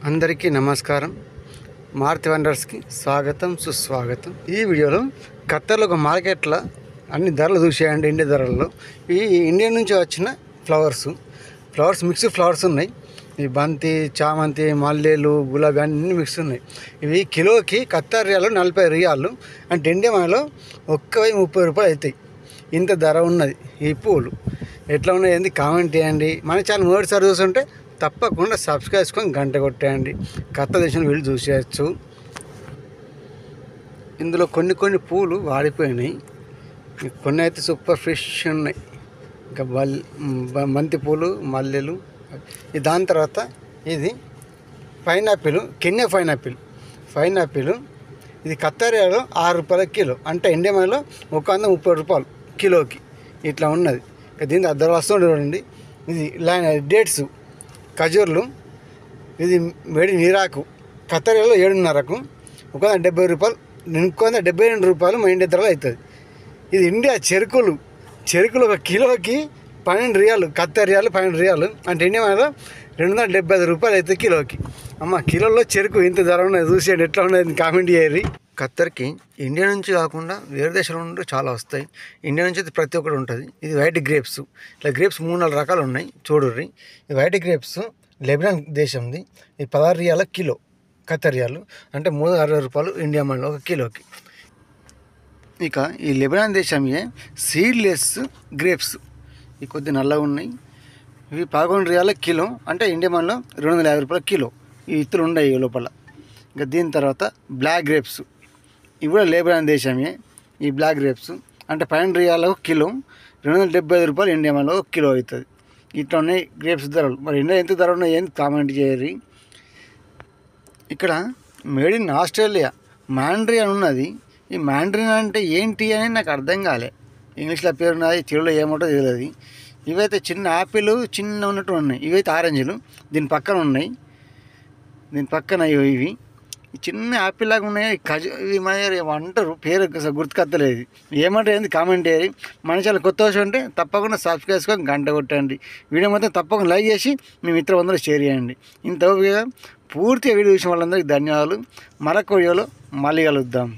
అందరికీ నమస్కారం. మారుతి వండర్స్కి స్వాగతం, సుస్వాగతం. ఈ వీడియోలో ఖత్తర్లో ఒక మార్కెట్లో అన్ని ధరలు చూసేయండి. ఇండియా ధరల్లో ఈ ఇండియా నుంచి వచ్చిన ఫ్లవర్స్ మిక్స్ ఫ్లవర్స్ ఉన్నాయి. ఈ బంతి, చామంతి, మల్లెలు, గులాబీ అన్నీ మిక్స్ ఉన్నాయి. ఇవి కిలోకి ఖత్తర్ రియాలు 40 రియాలు, అంటే ఇండియా మనలో 30 రూపాయలు అవుతాయి. ఇంత ధర ఉన్నది ఈ పూలు. ఎట్లా ఉన్నాయి ఏంది కామెంట్ చేయండి. మన ఛానల్ మొదటిసారి చూస్తుంటే తప్పకుండా సబ్స్క్రైబ్ చేసుకొని గంట కొట్టేయండి. కొత్త దేశం వీళ్ళు చూసేయచ్చు. ఇందులో కొన్ని పూలు వాడిపోయినాయి, కొన్ని అయితే సూపర్ ఫ్రెష్ ఉన్నాయి. ఇంకా బంతి పూలు, మల్లెలు. దాని తర్వాత ఇది పైనాపిల్, కెన్యా పైనాపిల్. ఇది ఖత్తరియాలో 6 రూపాయల కిలో, అంటే ఇండియా మనలో 130 రూపాయలు కిలోకి ఇట్లా ఉన్నది. దీనికి అద్దరు వస్తుంది చూడండి. ఇది డేట్స్, ఖజూర్లు. ఇది వేడి నీరాకు ఖత్తరియాలో 7.5కు 170 రూపాయలు, 172 రూపాయలు మన ఇండియా ధరలో అవుతుంది. ఇది ఇండియా చెరుకులు ఒక కిలోకి 12 రియాలు, ఖత్తర్ రియాలు 12 రియాలు, అంటే ఇండియా మనలో 275 రూపాయలు అవుతుంది కిలోకి. కిలోలో చెరుకు ఇంత ధర ఉన్నది. చూసేయండి ఎట్లా ఉన్నది కామెంట్ చేయరు. ఖత్తర్కి ఇండియా నుంచి కాకుండా వేరే దేశాల నుండి చాలా వస్తాయి. ఇండియా నుంచి అయితే ప్రతి ఒక్కటి ఉంటుంది. ఇది వైట్ గ్రేప్స్. ఇట్లా గ్రేప్స్ 3-4 రకాలు ఉన్నాయి చూడుర్రి. ఇది వైట్ గ్రేప్స్ లెబనాన్ దేశంది. ఇది 16 రియాల కిలో ఖత్తర్ రియాలు, అంటే 360 రూపాయలు ఇండియా మనలో ఒక కిలోకి. ఇక ఈ లెబనాన్ దేశంయే సీడ్లెస్ గ్రేప్స్, ఇవి కొద్ది నల్లగా ఉన్నాయి. ఇవి 11 రియాల కిలో, అంటే ఇండియా మనలో 250 రూపాయల కిలో. ఈ ఇత్తులు ఉన్నాయి లోపల. ఇంకా దీని తర్వాత బ్లాక్ గ్రేప్స్, ఇవి కూడా లెబనాన్ దేశమే. ఈ బ్లాక్ గ్రేప్స్ అంటే 12 రియాల కిలో, 275 రూపాయలు ఇండియా మనలో ఒక కిలో అవుతుంది. ఇట్లా ఉన్నాయి గ్రేప్స్ ధరలు. మరి ఇండియా ఎంత ధర ఉన్నాయి ఏంటి కామెంట్ చేయరు. ఇక్కడ మేడ్ ఇన్ ఆస్ట్రేలియా మ్యాండ్రిన్ ఉన్నది. ఈ మ్యాండ్రిన్ అంటే ఏంటి అని నాకు అర్థం కాలే. ఇంగ్లీష్లో పేరు ఉన్నది, తెలుగులో ఏమంటో తెలియదు. ఇవైతే చిన్న యాపిల్ చిన్న ఉన్నట్టు ఉన్నాయి. ఇవైతే ఆరెంజ్లు దీని పక్కన ఉన్నాయి. దీని పక్కన ఇవి చిన్న యాపిల్ లాగా ఉన్నాయి. ఇవి మన అంటారు, పేరు గుర్తుకొత్తలేదు. ఏమంటారు ఏంది కామెంట్ చేయాలి. మన ఛానల్ కొత్త వచ్చి ఉంటే తప్పకుండా సబ్స్క్రైబ్ చేసుకొని గంట కొట్టండి. వీడియో మొత్తం తప్పకుండా లైక్ చేసి మీ మిత్రులందరూ షేర్ చేయండి. ఇంత పూర్తిగా వీడియో చూసిన వాళ్ళందరికీ ధన్యవాదాలు. మరొక వీడియోలో మళ్ళీ కలుద్దాం.